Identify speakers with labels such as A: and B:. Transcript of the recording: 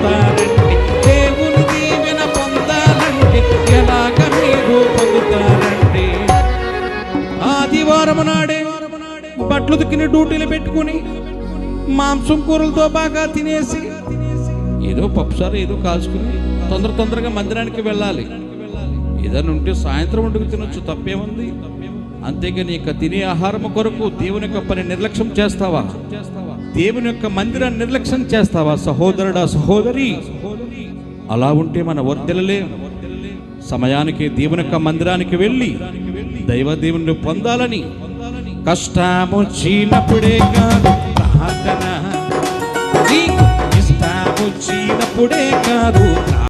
A: పొందుతారండి. దేవుని దీవెన పొందాలంటే ఎలాగ మీరు పొందుతారండి? ఆదివారం నాడే బట్టలు ఉతికిన డ్యూటీలు పెట్టుకుని మాంసం కూరలతో బాగా తినేసి ఏదో పప్పుసారి ఏదో కాల్చుకుని తొందరగా మందిరానికి వెళ్ళాలి. ఏదైనా ఉంటే సాయంత్రం వండుకు తినొచ్చు, తప్పేముంది? అంతేగాని ఇక తినే ఆహారం కొరకు దేవుని యొక్క పని నిర్లక్ష్యం చేస్తావా? దేవుని యొక్క మందిరాన్ని నిర్లక్ష్యం చేస్తావా? సహోదరుడా, సహోదరి, అలా ఉంటే మన వర్ధిల్లలే. సమయానికి దేవుని యొక్క మందిరానికి వెళ్ళి దైవదేవుని పొందాలని కష్టము చీనప్పుడే కాదు ప్రార్థన, నీకు ఇష్టము చీనప్పుడే కాదు